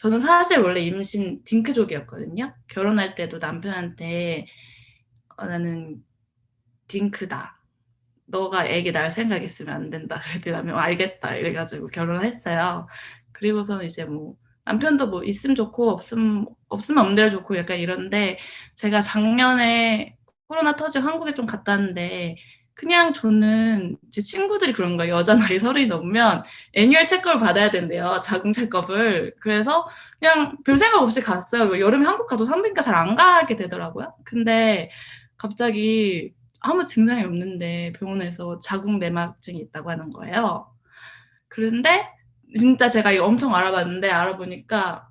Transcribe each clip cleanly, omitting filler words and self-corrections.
저는 사실 원래 임신 딩크족이었거든요. 결혼할 때도 남편한테 나는 딩크다. 너가 애기 낳을 생각 있으면 안 된다. 그랬더니 남편이 알겠다. 이래가지고 결혼을 했어요. 그리고서는 이제 뭐 남편도 뭐 있으면 좋고 없으면 없는 대로 좋고 약간 이런데 제가 작년에 코로나 터지고 한국에 좀 갔다 왔는데 그냥 저는 제 친구들이 그런 거예요. 여자 나이 30이 넘으면 애뉴얼 체크업을 받아야 된대요. 자궁 체크업을. 그래서 그냥 별 생각 없이 갔어요. 여름에 한국 가도 산부인과 잘 안 가게 되더라고요. 근데 갑자기 아무 증상이 없는데 병원에서 자궁 내막증이 있다고 하는 거예요. 그런데 진짜 제가 이거 엄청 알아봤는데 알아보니까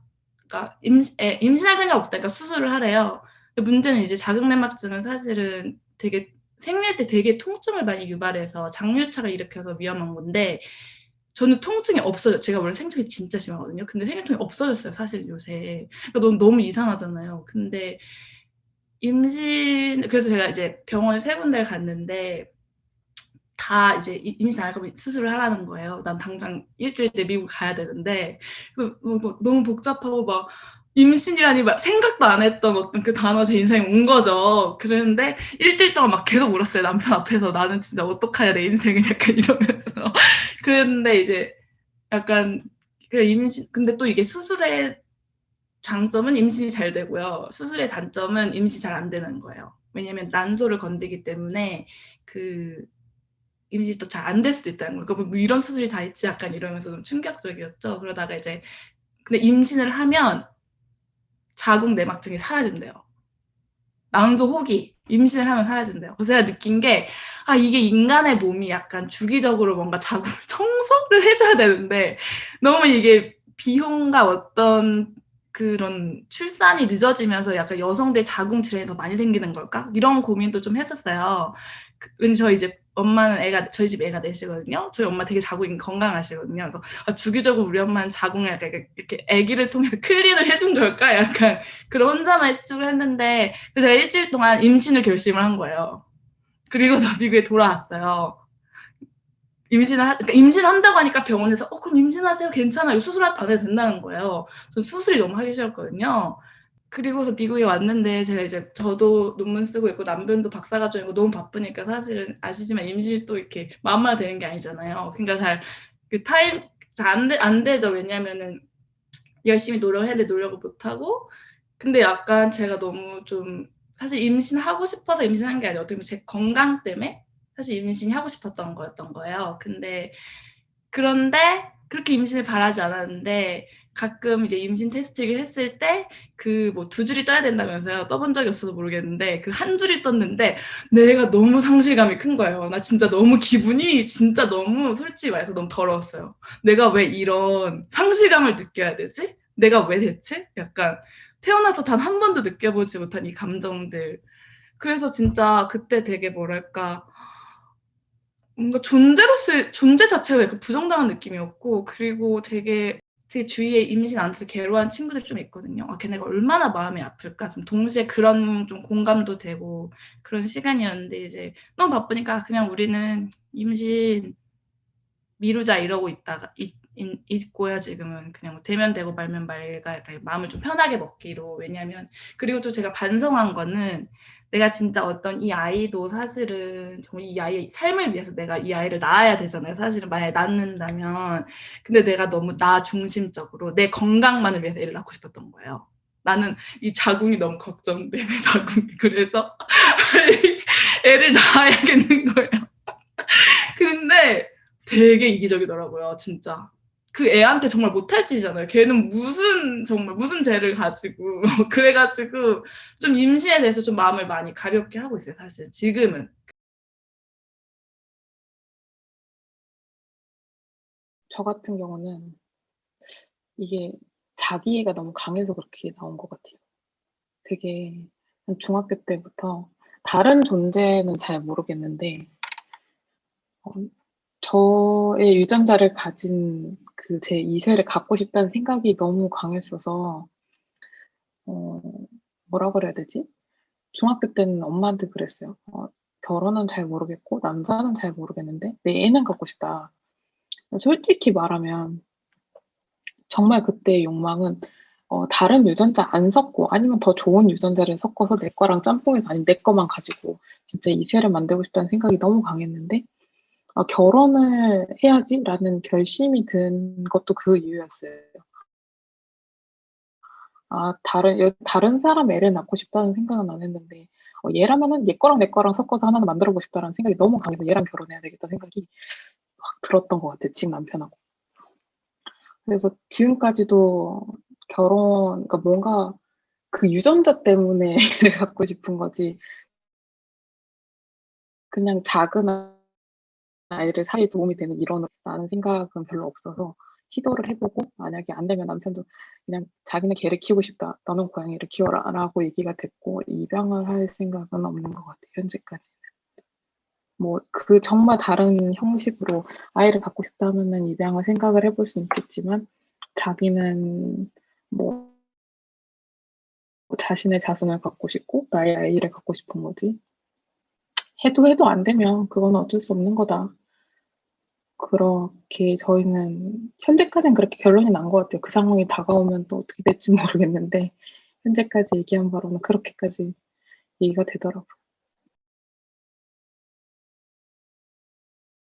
그러니까 임신할 생각 없다니까 수술을 하래요. 근데 문제는 이제 자궁 내막증은 사실은 되게 생릴 때 되게 통증을 많이 유발해서 장유차가 일으켜서 위험한 건데 저는 통증이 없어요. 제가 원래 생통이 진짜 심하거든요. 근데 생리통이 없어졌어요. 사실 요새. 그러니까 너무 이상하잖아요. 근데 그래서 제가 이제 병원을 세 군데를 갔는데 다 이제 임신 안 할 거면 수술을 하라는 거예요. 난 당장 일주일 내에 미국 가야 되는데 뭐 너무 복잡하고 막 임신이라니 막 생각도 안 했던 어떤 그 단어 제 인생에 온 거죠. 그랬는데 일주일 동안 막 계속 울었어요. 남편 앞에서 나는 진짜 어떡하냐 내 인생은 약간 이러면서 그랬는데 이제 약간 그래 임신 근데 또 이게 수술의 장점은 임신이 잘 되고요. 수술의 단점은 임신이 잘 안 되는 거예요. 왜냐면 난소를 건드기 때문에 그 임신이 또 잘 안 될 수도 있다는 거예요. 그러니까 뭐 이런 수술이 다 있지 약간 이러면서 좀 충격적이었죠. 그러다가 이제 근데 임신을 하면 자궁 내막증이 사라진대요. 난소 혹이 임신을 하면 사라진대요. 그래서 제가 느낀 게 이게 인간의 몸이 약간 주기적으로 뭔가 자궁을 청소를 해줘야 되는데 너무 이게 비용과 어떤 그런 출산이 늦어지면서 약간 여성들 자궁 질환이 더 많이 생기는 걸까? 이런 고민도 좀 했었어요. 왜냐면 저희 이제 엄마는 저희 집 애가 넷이거든요. 저희 엄마 되게 자궁이 건강하시거든요. 그래서 주기적으로 우리 엄마는 자궁을 약간 이렇게 아기를 통해서 클린을 해준 걸까? 약간 그런 혼자만 추측을 했는데 그래서 제가 일주일 동안 임신을 결심을 한 거예요. 그리고 더 미국에 돌아왔어요. 그러니까 임신을 한다고 하니까 병원에서 그럼 임신하세요. 괜찮아요. 수술 안 해도 된다는 거예요. 전 수술이 너무 하기 싫었거든요. 그리고서 미국에 왔는데 제가 이제 저도 논문 쓰고 있고 남편도 박사과정이고 너무 바쁘니까 사실은 아시지만 임신이 또 이렇게 마음만 되는 게 아니잖아요. 그러니까 그 타임 잘 안 되죠. 왜냐면은 열심히 노력을 했는데 노력을 못 하고 근데 약간 제가 너무 좀 사실 임신하고 싶어서 임신한 게 아니라 어떻게 보면 제 건강 때문에 사실 임신이 하고 싶었던 거였던 거예요. 그런데 그렇게 임신을 바라지 않았는데 가끔 이제 임신 테스트를 했을 때 그 뭐 두 줄이 떠야 된다면서요. 떠본 적이 없어서 모르겠는데 그 한 줄이 떴는데 내가 너무 상실감이 큰 거예요. 나 진짜 너무 기분이 진짜 너무 솔직히 말해서 너무 더러웠어요. 내가 왜 이런 상실감을 느껴야 되지? 내가 왜 대체? 약간 태어나서 단 한 번도 느껴보지 못한 이 감정들. 그래서 진짜 그때 되게 뭐랄까 뭔가 존재로서의 존재 자체가 약간 부정당한 느낌이었고 그리고 되게 제 주위에 임신 안 돼서 괴로워하는 친구들이 좀 있거든요. 걔네가 얼마나 마음이 아플까. 좀 동시에 그런 좀 공감도 되고 그런 시간이었는데 이제 너무 바쁘니까 그냥 우리는 임신 미루자 이러고 있고요. 지금은 그냥 뭐 되면 되고 말면 말가 약간 마음을 좀 편하게 먹기로. 왜냐면 그리고 또 제가 반성한 거는 내가 진짜 어떤 이 아이도 사실은 정말 이 아이의 삶을 위해서 내가 이 아이를 낳아야 되잖아요. 사실은 만약에 낳는다면 근데 내가 너무 나 중심적으로 내 건강만을 위해서 애를 낳고 싶었던 거예요. 나는 이 자궁이 너무 걱정돼. 내 자궁이. 그래서 애를 낳아야겠는 거예요. 근데 되게 이기적이더라고요, 진짜. 그 애한테 정말 못할 짓이잖아요. 걔는 정말 무슨 죄를 가지고. 그래가지고 좀 임신에 대해서 좀 마음을 많이 가볍게 하고 있어요, 사실. 지금은. 저 같은 경우는 이게 자기애가 너무 강해서 그렇게 나온 것 같아요. 되게 중학교 때부터 다른 존재는 잘 모르겠는데 어 저의 유전자를 가진 그 제 2 세를 갖고 싶다는 생각이 너무 강했어서 어 뭐라 그래야 되지? 중학교 때는 엄마한테 그랬어요. "결혼은 잘 모르겠고 남자는 잘 모르겠는데 내 애는 갖고 싶다." 솔직히 말하면 정말 그때의 욕망은 다른 유전자 안 섞고 아니면 더 좋은 유전자를 섞어서 내 거랑 짬뽕해서 아니면 내 거만 가지고 진짜 2 세를 만들고 싶다는 생각이 너무 강했는데 '결혼을 해야지.'라는 결심이 든 것도 그 이유였어요. 다른 사람 애를 낳고 싶다는 생각은 안 했는데 얘라면은 '얘 거랑 내 거랑 섞어서 하나는 만들어 보고 싶다.'라는 생각이 너무 강해서 '얘랑 결혼해야 되겠다.' 생각이 확 들었던 것 같아요, 지금 남편하고. 그래서 지금까지도 그러니까 뭔가 그 유전자 때문에 애를 갖고 싶은 거지 그냥 작은 아이를 사이에 도움이 되는 일원으로라는 생각은 별로 없어서 시도를 해 보고 만약에 안 되면 남편도 그냥 "자기는 개를 키우고 싶다. 너는 고양이를 키워라."라고 얘기가 됐고 입양을 할 생각은 없는 것 같아요, 현재까지는. 뭐 정말 다른 형식으로 아이를 갖고 싶다 하면은 입양을 생각을 해볼 수는 있겠지만 자기는 뭐 자신의 자손을 갖고 싶고 나의 아이를 갖고 싶은 거지 해도 안 되면 그건 어쩔 수 없는 거다. 그렇게 저희는 현재까지는 그렇게 결론이 난 것 같아요. 그 상황이 다가오면 또 어떻게 될지 모르겠는데 현재까지 얘기한 바로는 그렇게까지 얘기가 되더라고요.